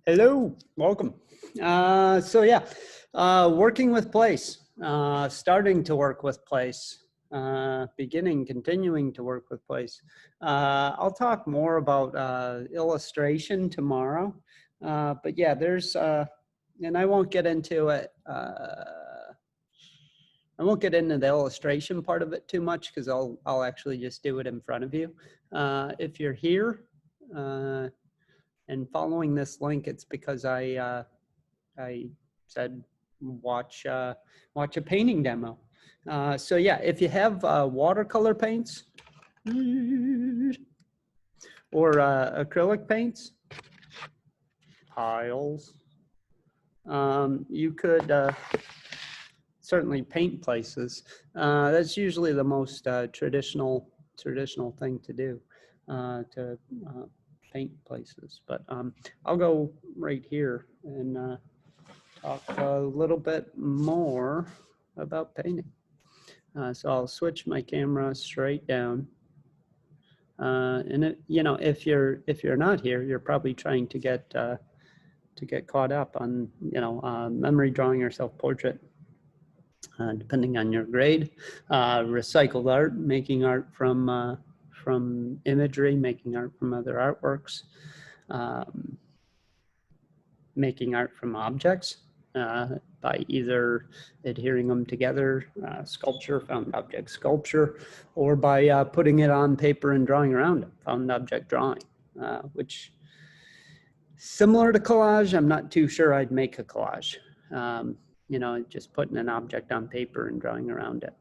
Hello, welcome. Working with place, starting to work with place, continuing to work with place. I'll talk more about illustration tomorrow, but yeah, and I won't get into it. I won't get into the illustration part of it too much because I'll actually just do it in front of you. If you're here, and following this link, it's because I said watch a painting demo. So yeah, if you have watercolor paints or acrylic paints, piles, you could certainly paint places. That's usually the most traditional thing to do, to paint places. But I'll go right here and talk a little bit more about painting. So I'll switch my camera straight down. And if you're not here, you're probably trying to get caught up on memory drawing or self-portrait, depending on your grade. Recycled art, making art from imagery, making art from other artworks, making art from objects by either adhering them together, sculpture, found object sculpture, or by putting it on paper and drawing around it, found object drawing, which similar to collage. I'm not too sure I'd make a collage. Just putting an object on paper and drawing around it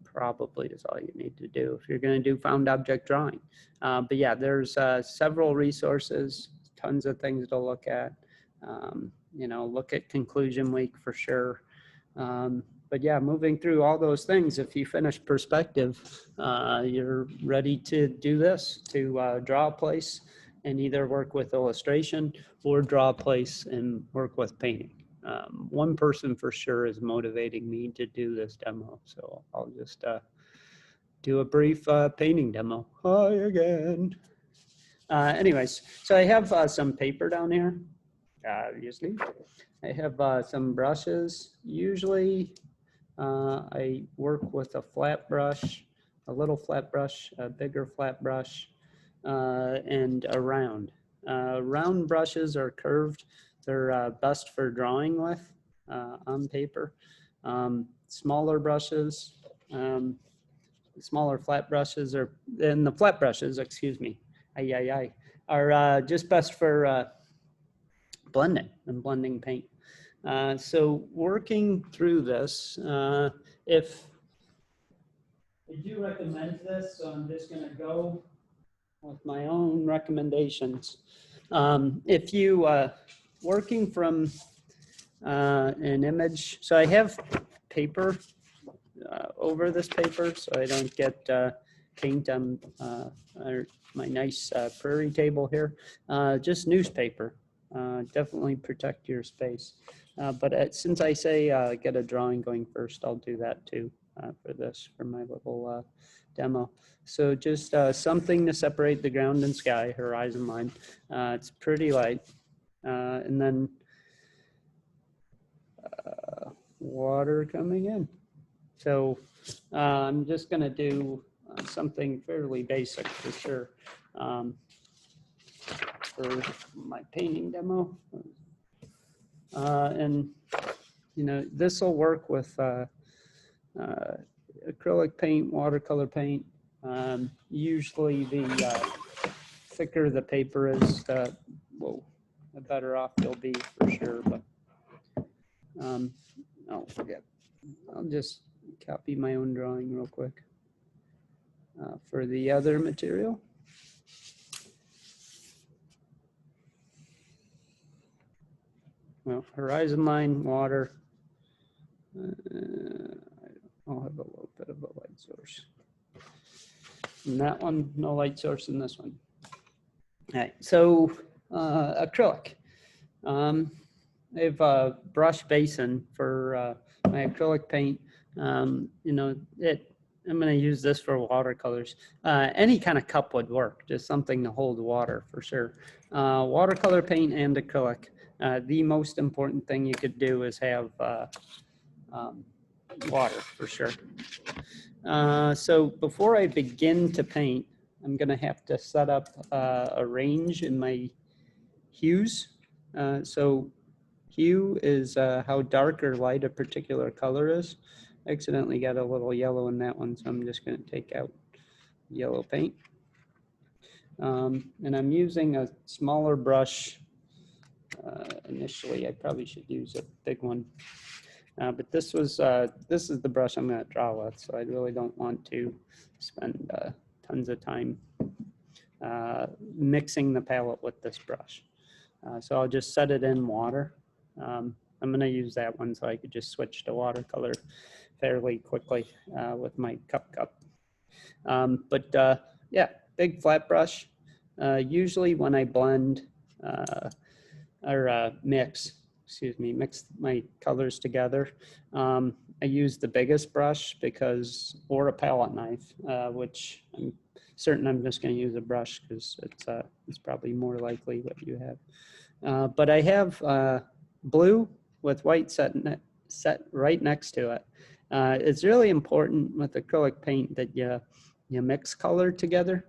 probably is all you need to do if you're going to do found object drawing. But yeah, there's several resources, tons of things to look at. Look at conclusion week for sure. But yeah, moving through all those things, if you finish perspective, you're ready to do this, to draw a place and either work with illustration or draw a place and work with painting. One person for sure is motivating me to do this demo, so I'll just do a brief painting demo. Hi again. Anyways, so I have some paper down here, obviously. I have some brushes. Usually I work with a flat brush, a little flat brush, a bigger flat brush, and a round. Round brushes are curved. They're best for drawing with on paper. Smaller brushes, smaller flat brushes, and the flat brushes, excuse me, are just best for blending and blending paint. So working through this, if I do recommend this, so I'm just going to go with my own recommendations. If you working from an image, so I have paper over this paper so I don't get paint on my nice prairie table here. Just newspaper. Definitely protect your space. But since I say get a drawing going first, I'll do that too for my little demo. So just something to separate the ground and sky, horizon line. It's pretty light. And then water coming in. So I'm just going to do something fairly basic for sure for my painting demo. And this will work with acrylic paint, watercolor paint. Usually the thicker the paper is, the better off you'll be for sure. But I'll just copy my own drawing real quick for the other material. Well, horizon line, water. I'll have a little bit of a light source. And that one, no light source in this one. All right, so acrylic. I have a brush basin for my acrylic paint. I'm going to use this for watercolors. Any kind of cup would work, just something to hold water for sure. Watercolor paint and acrylic. The most important thing you could do is have um, water for sure. So before I begin to paint, I'm going to have to set up a range in my hues. So hue is how dark or light a particular color is. I accidentally got a little yellow in that one, so I'm just going to take out yellow paint. And I'm using a smaller brush. Initially, I probably should use a big one. But this is the brush I'm going to draw with, so I really don't want to spend tons of time mixing the palette with this brush. So I'll just set it in water. I'm going to use that one so I could just switch to watercolor fairly quickly with my cup. Yeah, big flat brush. Usually when I blend or mix my colors together, I use the biggest brush or a palette knife, which I'm certain I'm just going to use a brush because it's probably more likely what you have. But I have blue with white set right next to it. It's really important with acrylic paint that you mix color together,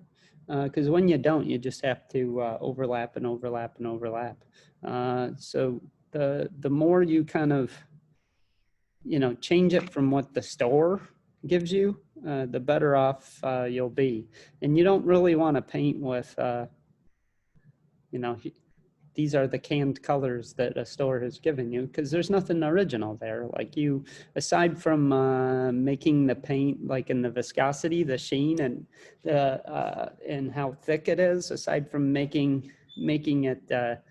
because when you don't, you just have to overlap and overlap and overlap. So the more you kind of change it from what the store gives you, the better off you'll be. And you don't really want to paint with these are the canned colors that a store has given you, because there's nothing original there. Like aside from making the paint like in the viscosity, the sheen, and how thick it is, aside from making it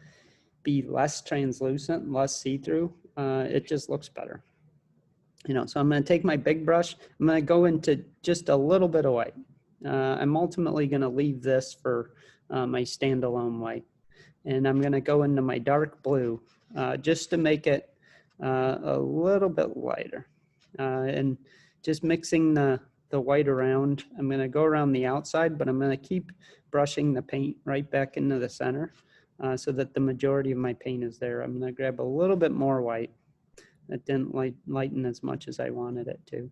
be less translucent, less see-through, it just looks better. So I'm going to take my big brush. I'm going to go into just a little bit of white. I'm ultimately going to leave this for my standalone white. And I'm going to go into my dark blue just to make it a little bit lighter. And just mixing the white around. I'm going to go around the outside, but I'm going to keep brushing the paint right back into the center so that the majority of my paint is there. I'm going to grab a little bit more white. That didn't lighten as much as I wanted it to.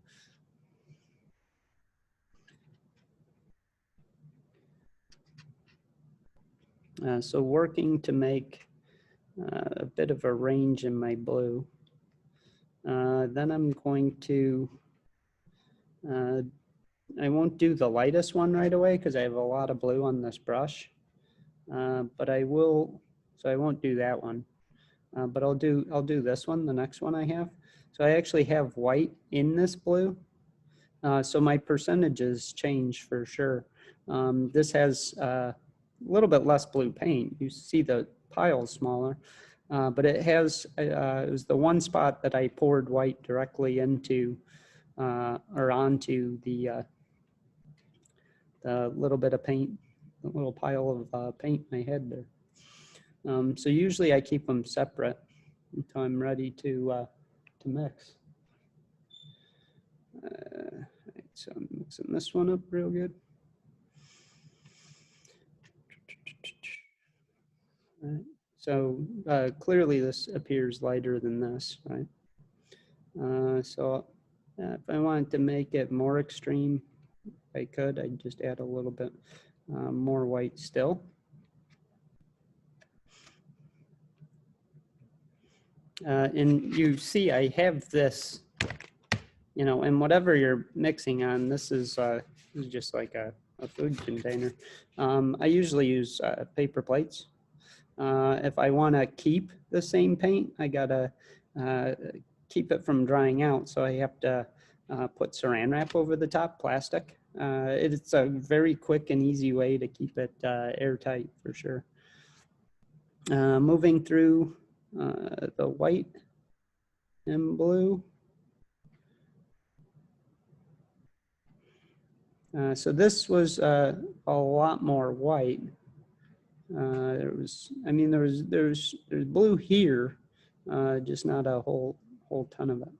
So working to make a bit of a range in my blue. Then I'm going to, I won't do the lightest one right away because I have a lot of blue on this brush, but I will, so I won't do that one. But I'll do this one, the next one I have. So I actually have white in this blue. So my percentages change for sure. This has a little bit less blue paint. You see the pile's smaller, but it has, it was the one spot that I poured white directly into or onto the little bit of paint, the little pile of paint I had there. So usually I keep them separate until I'm ready to mix. Right, so I'm mixing this one up real good. Right. So clearly this appears lighter than this, right? So if I wanted to make it more extreme, I could. I'd just add a little bit more white still. And you see I have this, and whatever you're mixing on, this is just like a food container. I usually use paper plates. If I want to keep the same paint, I gotta keep it from drying out, so I have to put saran wrap over the top, plastic. It's a very quick and easy way to keep it airtight for sure. Moving through the white and blue. So this was a lot more white. There's blue here, just not a whole ton of it.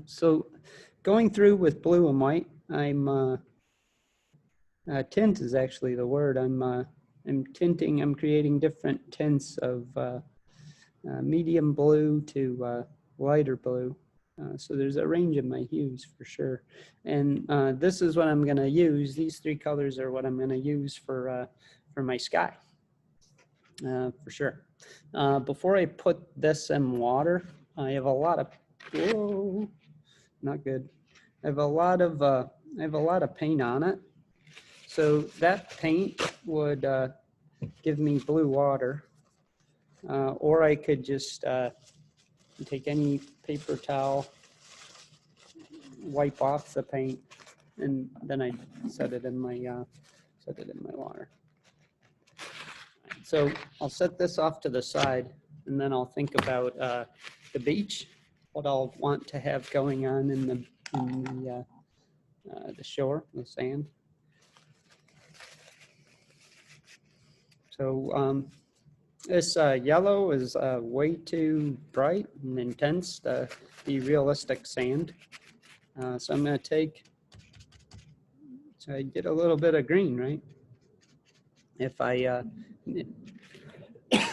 So going through with blue and white, I'm tint is actually the word. I'm tinting. I'm creating different tints of medium blue to lighter blue. So there's a range of my hues for sure. And this is what I'm going to use. These three colors are what I'm going to use for my sky, for sure. Before I put this in water, I have a lot of, whoa, not good. I have a lot of paint on it. So that paint would give me blue water, or I could just take any paper towel, wipe off the paint, and then I set it in my water. So I'll set this off to the side, and then I'll think about the beach, what I'll want to have going on in the shore, the sand. So this yellow is way too bright and intense to be realistic sand. So I'm going to take, so I get a little bit of green, right? If I,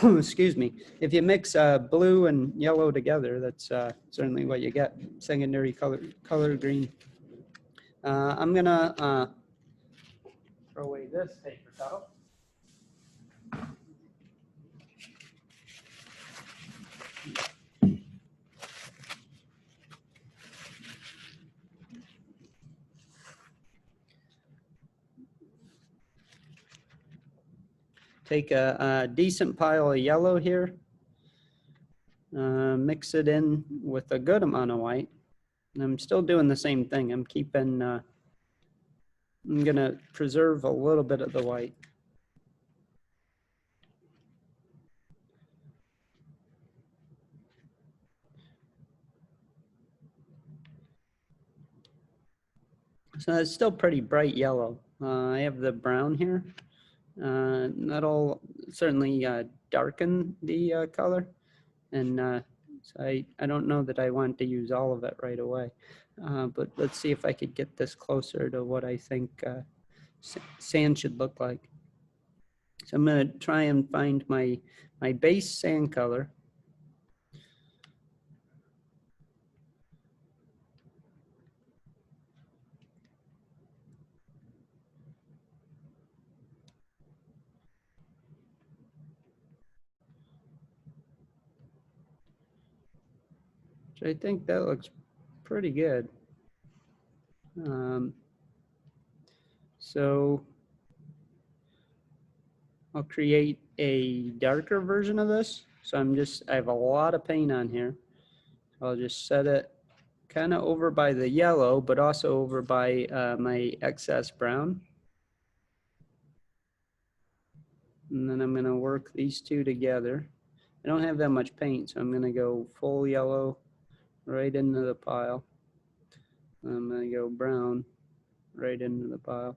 excuse me, if you mix blue and yellow together, that's certainly what you get, secondary color green. I'm going to throw away this paper towel. Take a decent pile of yellow here, mix it in with a good amount of white. And I'm still doing the same thing. I'm keeping, I'm gonna preserve a little bit of the white. So it's still pretty bright yellow. I have the brown here. That'll certainly darken the color. And so I don't know that I want to use all of it right away. But let's see if I could get this closer to what I think sand should look like. So I'm going to try and find my base sand color. So I think that looks pretty good. So I'll create a darker version of this. So I have a lot of paint on here. I'll just set it kind of over by the yellow, but also over by my excess brown. And then I'm gonna work these two together. I don't have that much paint, so I'm gonna go full yellow right into the pile. I'm gonna go brown right into the pile.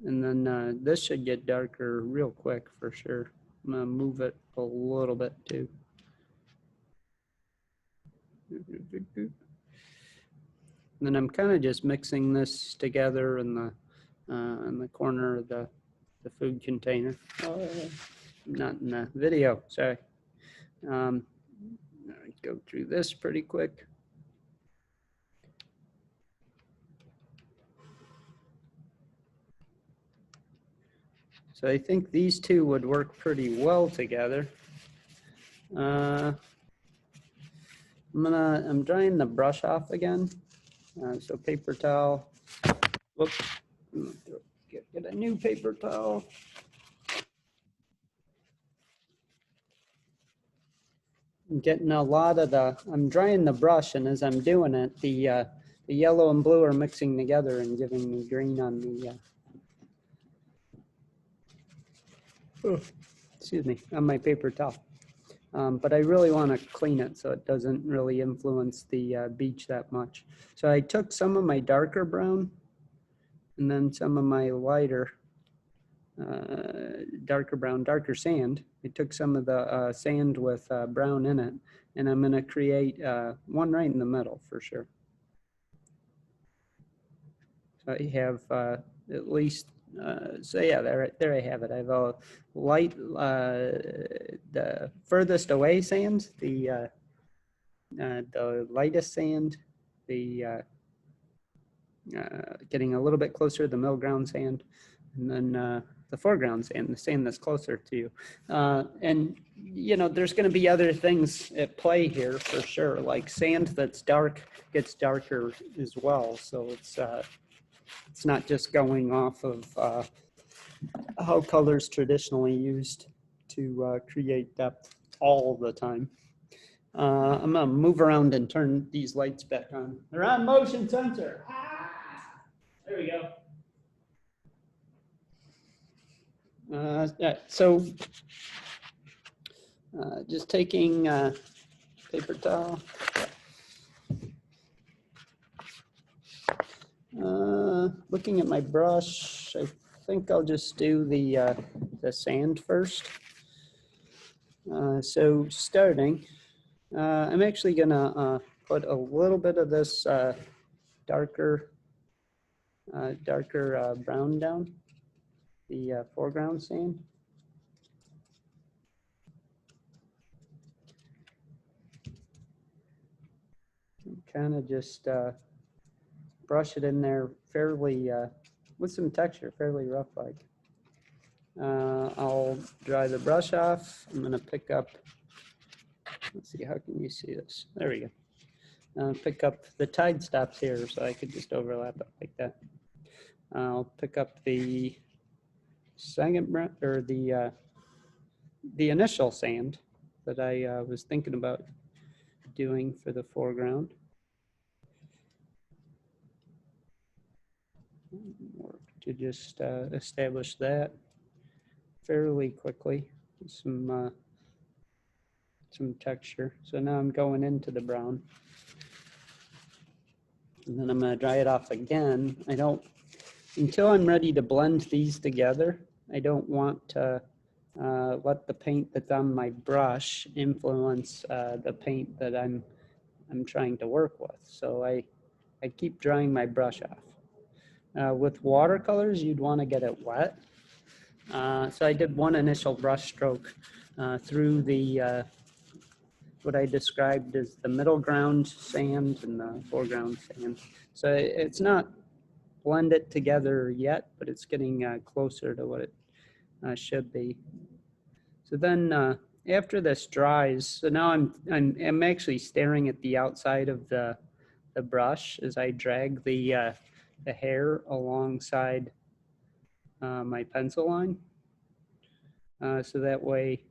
And then this should get darker real quick for sure. I'm gonna move it a little bit too. And then I'm kind of just mixing this together in the corner of the food container. Oh, not in the video, sorry. Go through this pretty quick. So I think these two would work pretty well together. I'm drying the brush off again. So paper towel. Whoops. Get a new paper towel. I'm getting a lot of I'm drying the brush, and as I'm doing it, the yellow and blue are mixing together and giving me green on the, excuse me, on my paper towel. But I really want to clean it so it doesn't really influence the beach that much. So I took some of my darker brown and then some of my lighter darker brown, darker sand. I took some of the sand with brown in it, and I'm going to create one right in the middle for sure. So I have at least, so yeah, there I have it. I have a light, the furthest away sand, the lightest sand, the getting a little bit closer to the middle ground sand, and then the foreground sand, the sand that's closer to you. And, you know, there's going to be other things at play here for sure, like sand that's dark gets darker as well. So it's not just going off of how colors traditionally used to create depth all the time. I'm gonna move around and turn these lights back on. They're on motion sensor. There we go. Yeah, so just taking paper towel. Looking at my brush, I think I'll just do the sand first. So starting, I'm actually gonna put a little bit of this darker brown down, the foreground sand. Kind of just brush it in there fairly, with some texture, fairly rough like. I'll dry the brush off. I'm gonna pick up, let's see, how can you see this? There we go. Pick up the tide stops here so I could just overlap it like that. I'll pick up the second, or the initial sand that I was thinking about doing for the foreground. Work to just establish that fairly quickly, some texture. So now I'm going into the brown, and then I'm going to dry it off again. I don't, until I'm ready to blend these together, I don't want to let the paint that's on my brush influence the paint that I'm trying to work with. So I keep drying my brush off. With watercolors, you'd want to get it wet. So I did one initial brush stroke through the what I described as the middle ground sand and the foreground sand. So it's not blended together yet, but it's getting closer to what it should be. So then after this dries, so now I'm actually staring at the outside of the brush as I drag the hair alongside my pencil line. So that way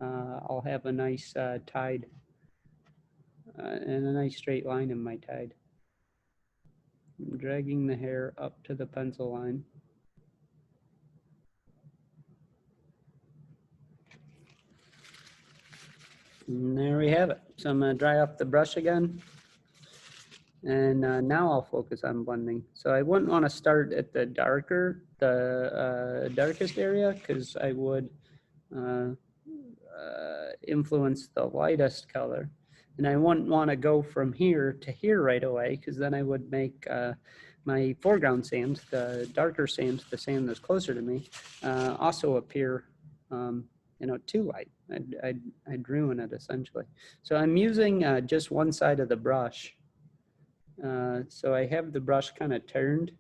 I'll have a nice tide and a nice straight line in my tide. I'm dragging the hair up to the pencil line. And there we have it. So I'm going to dry off the brush again. And now I'll focus on blending. So I wouldn't want to start at the darkest area, because I would influence the lightest color. And I wouldn't want to go from here to here right away, because then I would make my foreground sand, the darker sand, the sand that's closer to me, also appear you know, too light. I'd ruin it essentially. So I'm using just one side of the brush. So I have the brush kind of turned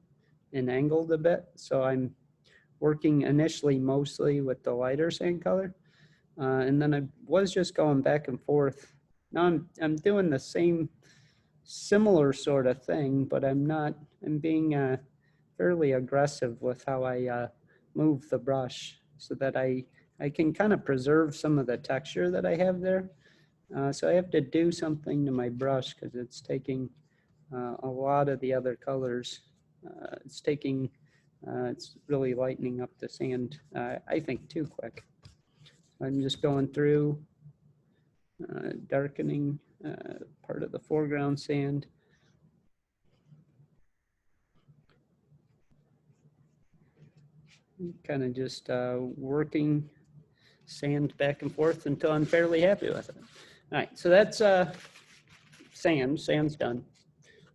and angled a bit. So I'm working initially mostly with the lighter sand color. And then I was just going back and forth. Now I'm doing the same similar sort of thing, but I'm being fairly aggressive with how I move the brush so that I can kind of preserve some of the texture that I have there. So I have to do something to my brush because it's taking a lot of the other colors. It's really lightening up the sand, I think, too quick. I'm just going through, darkening part of the foreground sand. Kind of just working sand back and forth until I'm fairly happy with it. All right, so that's sand. Sand's done.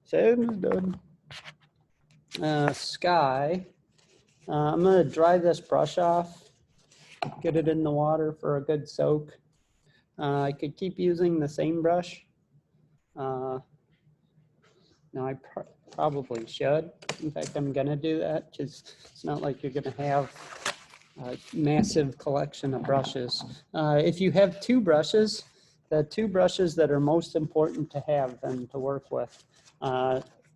Sand is done. Sky. I'm gonna dry this brush off, get it in the water for a good soak. I could keep using the same brush. No, I probably should. In fact, I'm gonna do that because it's not like you're gonna have a massive collection of brushes. If you have two brushes, the two brushes that are most important to have and to work with,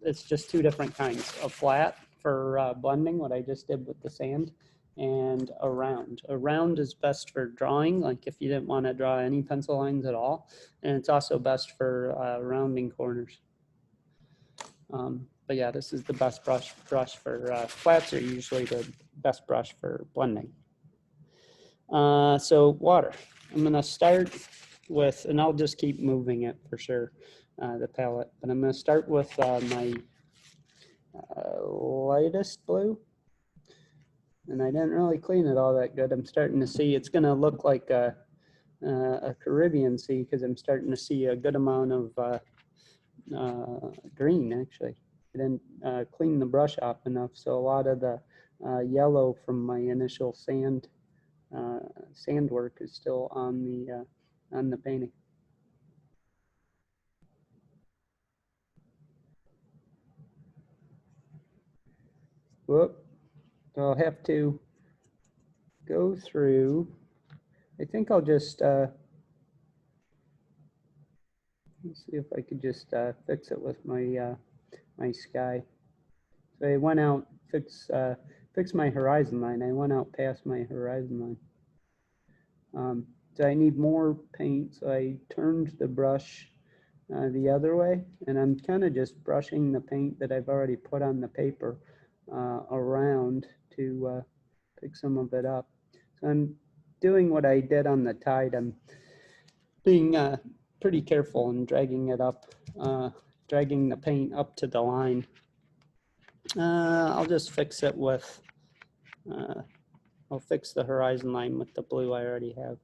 it's just two different kinds. A flat for blending, what I just did with the sand, and a round. A round is best for drawing, like if you didn't want to draw any pencil lines at all, and it's also best for rounding corners. But yeah, this is the best brush for flats are usually the best brush for blending. So water, I'm gonna start with, and I'll just keep moving it for sure, the palette, but I'm gonna start with my lightest blue. And I didn't really clean it all that good. I'm starting to see, it's gonna look like a Caribbean sea because I'm starting to see a good amount of green actually. I didn't clean the brush off enough, so a lot of the yellow from my initial sand work is still on the painting. Whoop! So I'll have to go through. I think I'll just let's see if I could just fix it with my my sky. So I went out, fix my horizon line. I went out past my horizon line. So I need more paint, so I turned the brush the other way, and I'm kind of just brushing the paint that I've already put on the paper around to pick some of it up. So I'm doing what I did on the tide. I'm being pretty careful and dragging it up, dragging the paint up to the line. I'll just fix it with, I'll fix the horizon line with the blue I already have.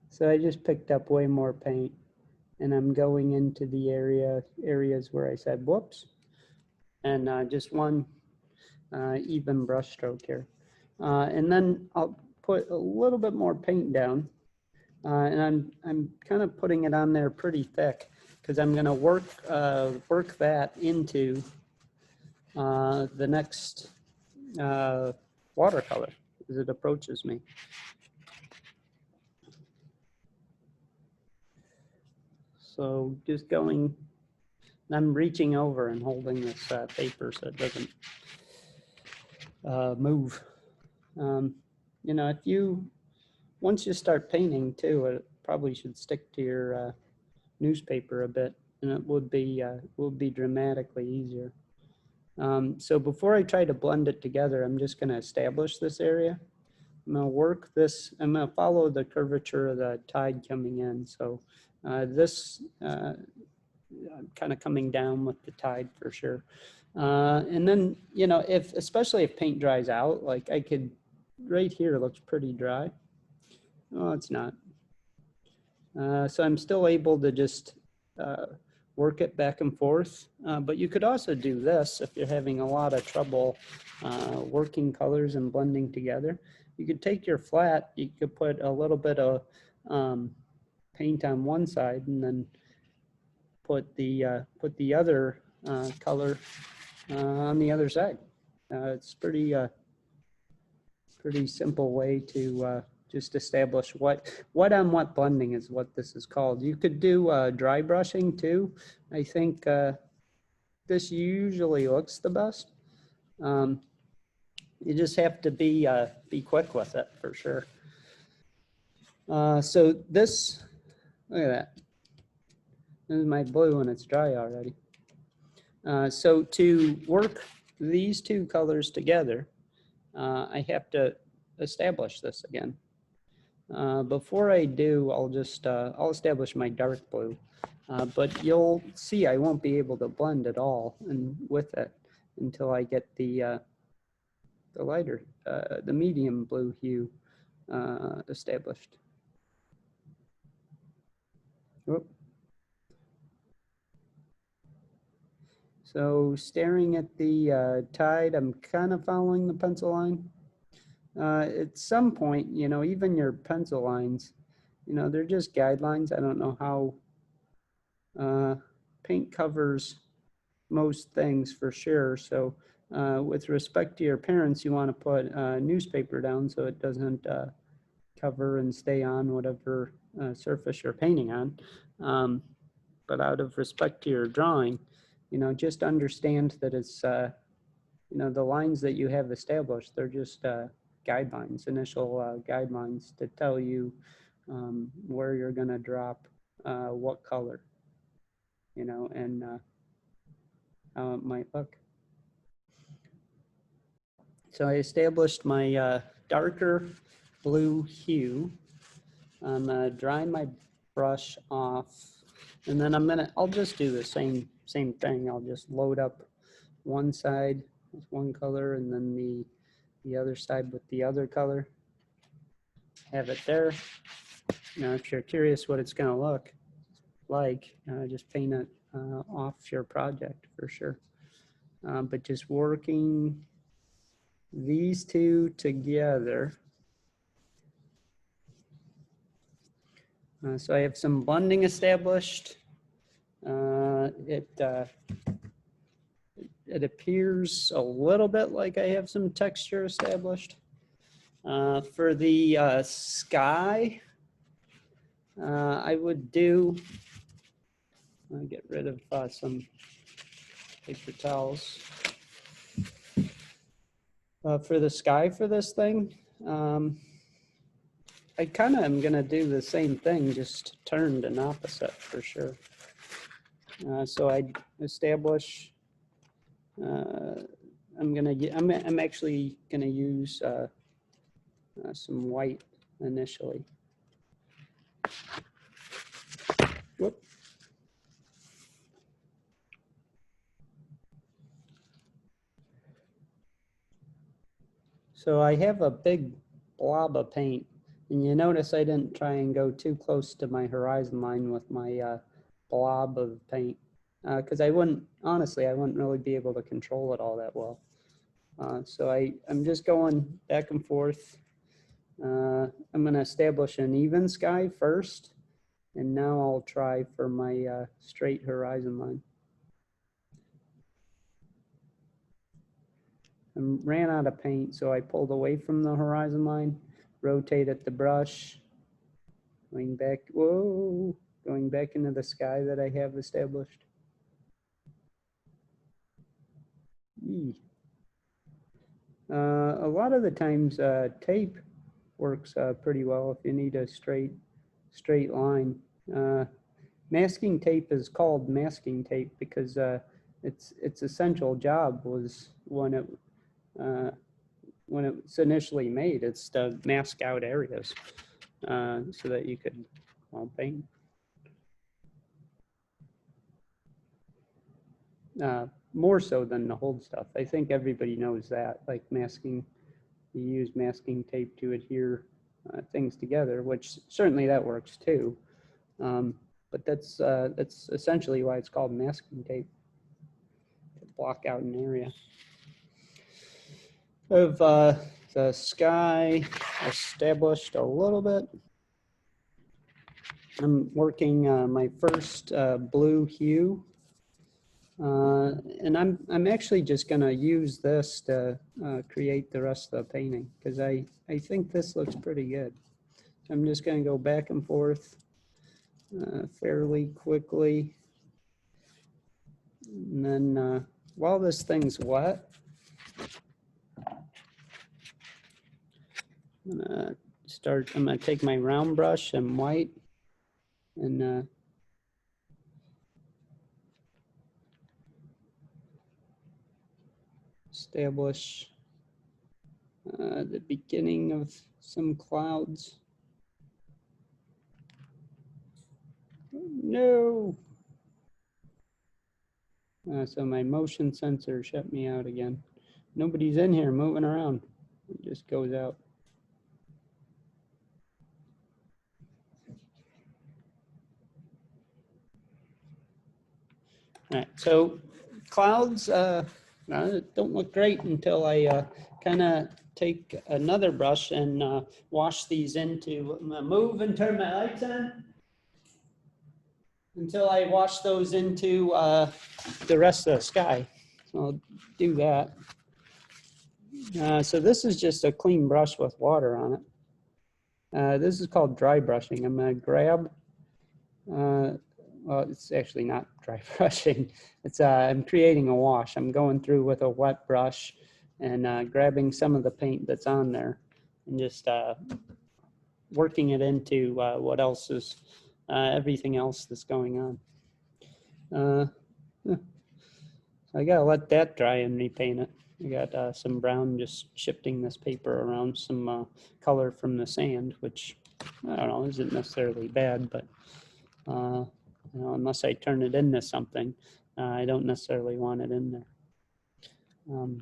So I just picked up way more paint, and I'm going into the areas where I said whoops, and just one even brush stroke here. And then I'll put a little bit more paint down, and I'm kind of putting it on there pretty thick because I'm going to work that into the next watercolor as it approaches me. So just going, I'm reaching over and holding this paper so it doesn't move. You know, once you start painting too, it probably should stick to your newspaper a bit, and it would be dramatically easier. So before I try to blend it together, I'm just going to establish this area. I'm going to work this, I'm going to follow the curvature of the tide coming in. So this kind of coming down with the tide for sure. And then, you know, especially if paint dries out, like I could, right here looks pretty dry. Oh, it's not. So I'm still able to just work it back and forth. But you could also do this if you're having a lot of trouble working colors and blending together. You could take your flat, you could put a little bit of paint on one side and then put the other color on the other side. It's pretty simple way to just establish what blending is what this is called. You could do dry brushing too. I think this usually looks the best. You just have to be quick with it for sure. So this, look at that. This is my blue and it's dry already. So to work these two colors together, I have to establish this again. Before I do, I'll establish my dark blue, but you'll see I won't be able to blend at all and with it until I get the the lighter, the medium blue hue established. Whoop. So staring at the tide, I'm kind of following the pencil line. At some point, you know, even your pencil lines, you know, they're just guidelines. I don't know how paint covers most things for sure. So with respect to your parents, you want to put newspaper down so it doesn't cover and stay on whatever surface you're painting on. But out of respect to your drawing, you know, just understand that it's, you know, the lines that you have established, they're just guidelines, initial guidelines to tell you where you're going to drop what color, you know, and how it might look. So I established my darker blue hue. I'm drying my brush off, and then I'll just do the same thing. I'll just load up one side with one color, and then the other side with the other color. Have it there. Now, if you're curious what it's going to look like, just paint it off your project for sure. But just working these two together. So I have some blending established. It appears a little bit like I have some texture established. For the sky, I would do, I'll get rid of some paper towels. For the sky for this thing, I kind of am going to do the same thing, just turned and opposite for sure. So I establish, I'm actually going to use some white initially. Whoop. So I have a big blob of paint, and you notice I didn't try and go too close to my horizon line with my blob of paint, because honestly, I wouldn't really be able to control it all that well. So I'm just going back and forth. I'm going to establish an even sky first, and now I'll try for my straight horizon line. I ran out of paint, so I pulled away from the horizon line, rotated the brush, going back, whoa, going back into the sky that I have established. A lot of the times tape works pretty well if you need a straight line. Masking tape is called masking tape because its essential job was when it was initially made, it's to mask out areas so that you could paint. More so than the hold stuff. I think everybody knows that, like masking, you use masking tape to adhere things together, which certainly that works too. But that's essentially why it's called masking tape, to block out an area. Of the sky established a little bit. I'm working my first blue hue, and I'm actually just going to use this to create the rest of the painting because I think this looks pretty good. I'm just going to go back and forth fairly quickly, and then while this thing's wet, I'm going to take my round brush and white and establish the beginning of some clouds. No. So my motion sensor shut me out again. Nobody's in here moving around. It just goes out. All right, so clouds don't look great until I kind of take another brush and wash these into, I'm gonna move and turn my lights on until I wash those into the rest of the sky. So I'll do that. So this is just a clean brush with water on it. This is called dry brushing. I'm gonna grab, well, it's actually not dry brushing. It's I'm creating a wash. I'm going through with a wet brush and grabbing some of the paint that's on there and just working it into what else is, everything else that's going on. I gotta let that dry and repaint it. I got some brown, just shifting this paper around some color from the sand, which I don't know, isn't necessarily bad, but you know, unless I turn it into something, I don't necessarily want it in there. So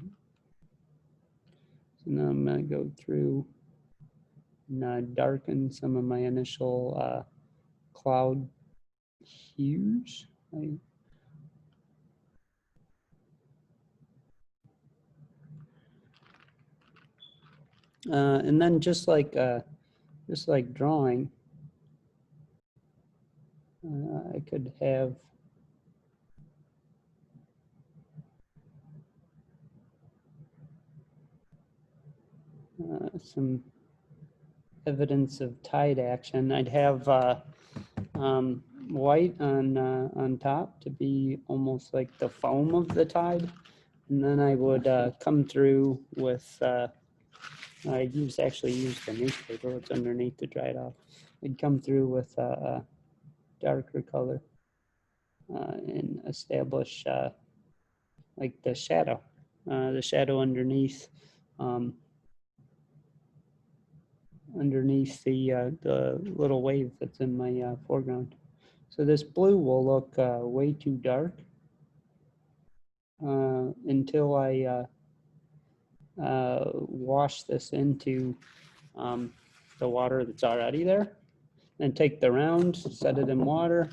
now I'm gonna go through and darken some of my initial cloud hues. And then just like drawing, I could have some evidence of tide action. I'd have white on top to be almost like the foam of the tide, and then I would come through with I actually use the newspaper. It's underneath to dry it off. I'd come through with a darker color and establish like the shadow underneath. Underneath the little wave that's in my foreground. So this blue will look way too dark until I wash this into the water that's already there. Then take the round, set it in water.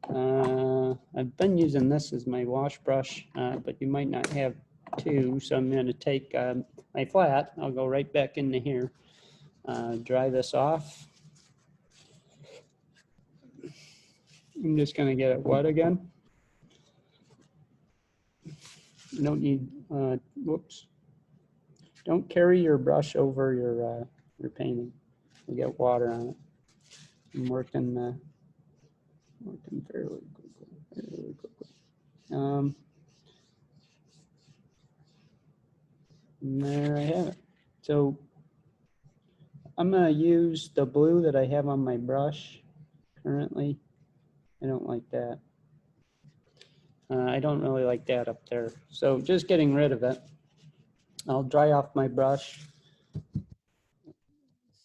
I've been using this as my wash brush, but you might not have two. So I'm going to take my flat. I'll go right back into here. Dry this off. I'm just going to get it wet again. You don't need, whoops. Don't carry your brush over your painting. You get water on it. I'm working fairly quickly. And there I have it. So I'm going to use the blue that I have on my brush currently. I don't like that. I don't really like that up there. So just getting rid of it. I'll dry off my brush.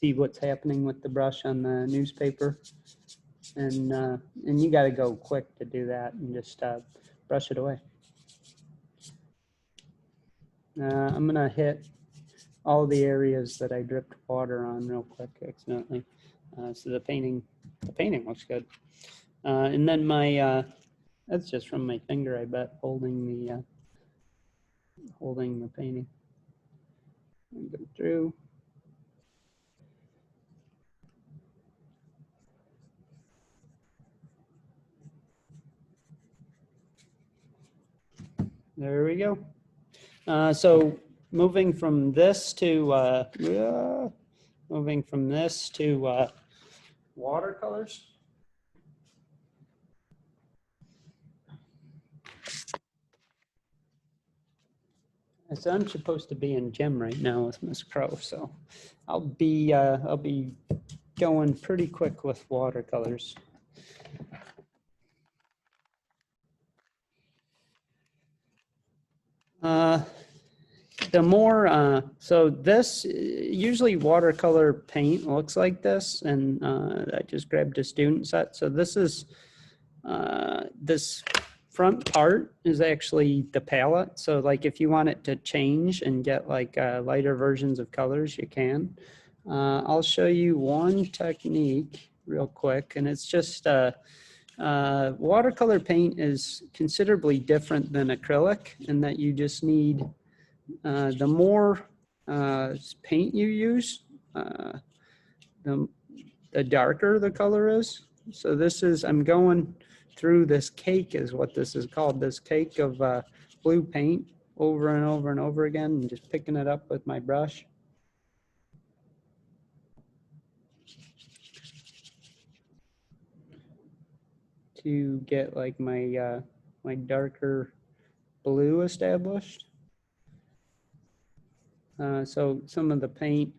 See what's happening with the brush on the newspaper. And you got to go quick to do that and just brush it away. I'm going to hit all the areas that I dripped water on real quick accidentally. So the painting looks good. And then my, that's just from my finger, I bet, holding the painting. And go through. There we go. So moving from this to watercolors. So I'm supposed to be in gym right now with Miss Crow, so I'll be going pretty quick with watercolors. The more, so this, usually watercolor paint looks like this, and I just grabbed a student set. So this is this front part is actually the palette. So like if you want it to change and get like lighter versions of colors, you can. I'll show you one technique real quick, and it's just watercolor paint is considerably different than acrylic in that you just need, the more paint you use, the darker the color is. So this is, I'm going through this cake is what this is called, this cake of blue paint over and over and over again, and just picking it up with my brush. To get like my my darker blue established. So some of the paint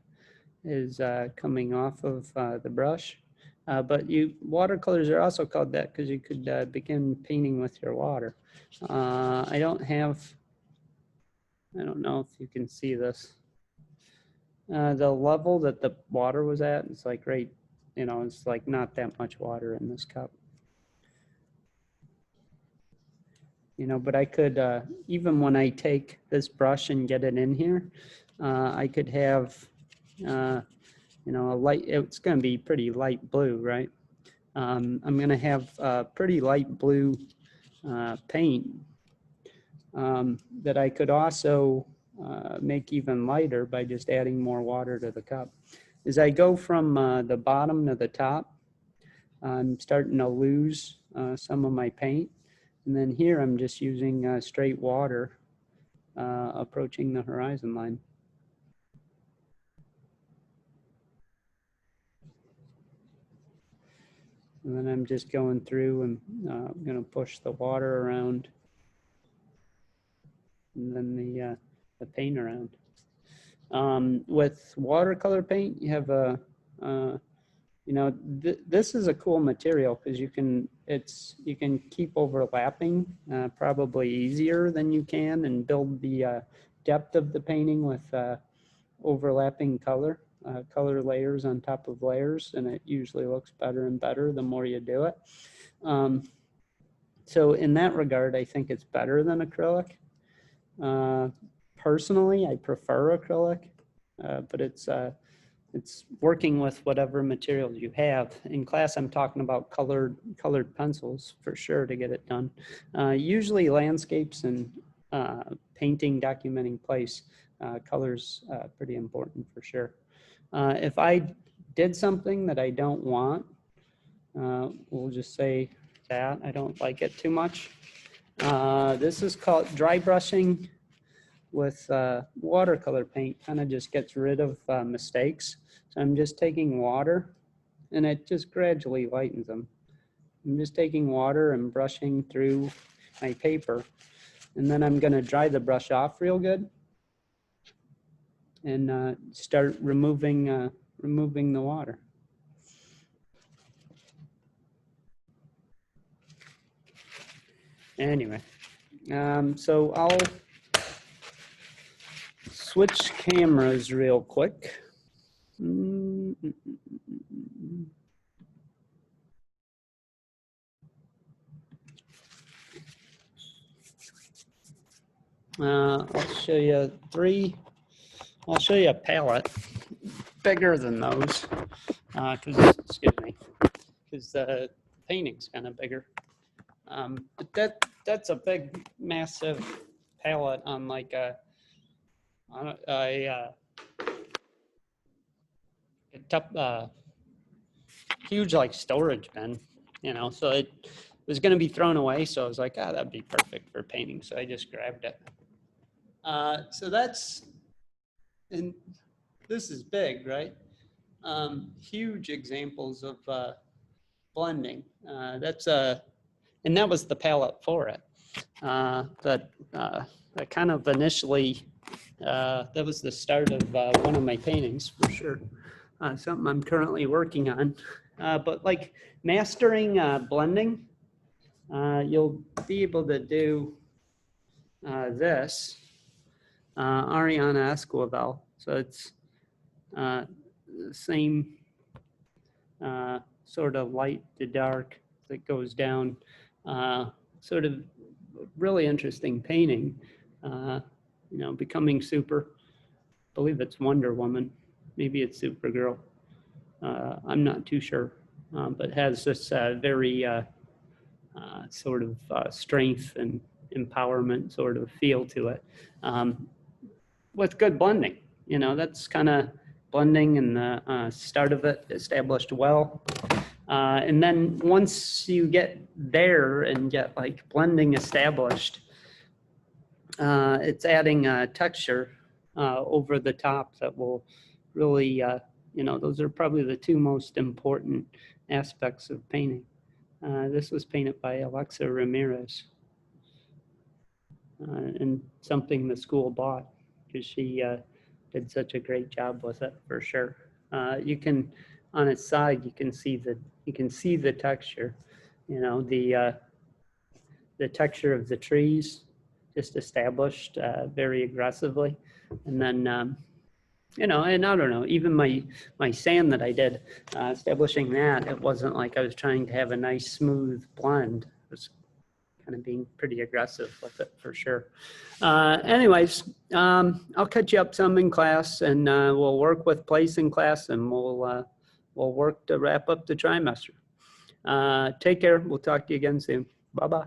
is coming off of the brush. But watercolors are also called that because you could begin painting with your water. I don't know if you can see this. The level that the water was at, it's like right, it's like not that much water in this cup. But I could, even when I take this brush and get it in here, I could have, a light, it's going to be pretty light blue, right? I'm going to have pretty light blue paint that I could also make even lighter by just adding more water to the cup. As I go from the bottom to the top, I'm starting to lose some of my paint. And then here I'm just using straight water approaching the horizon line. And then I'm just going through and I'm going to push the water around and then the paint around. With watercolor paint, you have a, this is a cool material because you can keep overlapping probably easier than you can and build the depth of the painting with overlapping color layers on top of layers, and it usually looks better and better the more you do it. So in that regard, I think it's better than acrylic. Personally, I prefer acrylic, but it's working with whatever materials you have. In class, I'm talking about colored pencils for sure to get it done. Usually landscapes and painting, documenting place, color's pretty important for sure. If I did something that I don't want, we'll just say that I don't like it too much. This is called dry brushing with watercolor paint. Kind of just gets rid of mistakes. So I'm just taking water and it just gradually lightens them. I'm just taking water and brushing through my paper, and then I'm going to dry the brush off real good and start removing the water. Anyway, so I'll switch cameras real quick. I'll show you I'll show you a palette bigger than those, because the painting's kind of bigger. But that's a big, massive palette on like a huge like storage bin, so it was going to be thrown away. So I was like, that'd be perfect for painting. So I just grabbed it. So and this is big, right? Huge examples of blending. And that was the palette for it. That kind of initially, that was the start of one of my paintings for sure. Something I'm currently working on. But like mastering blending, you'll be able to do this. Ariana Esquivel. So it's the same sort of light to dark that goes down. sort of really interesting painting, you know, becoming super. I believe it's Wonder Woman. Maybe it's Supergirl. I'm not too sure, but has this very sort of strength and empowerment sort of feel to it, with good blending. You know, that's kind of blending and the start of it established well. And then once you get there and get like blending established, it's adding a texture over the top that will really, you know, those are probably the two most important aspects of painting. This was painted by Alexa Ramirez, and something the school bought because she did such a great job with it for sure. You can, on its side, you can see the texture, you know, the texture of the trees just established very aggressively. And then, you know, and I don't know, even my sand that I did, establishing that, it wasn't like I was trying to have a nice smooth blend. It was kind of being pretty aggressive with it for sure. Anyways, I'll catch you up some in class, and we'll work with place in class, and we'll work to wrap up the trimester. Take care. We'll talk to you again soon. Bye-bye.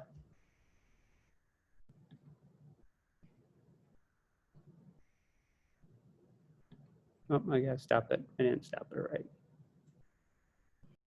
Oh, I gotta stop it. I didn't stop it right.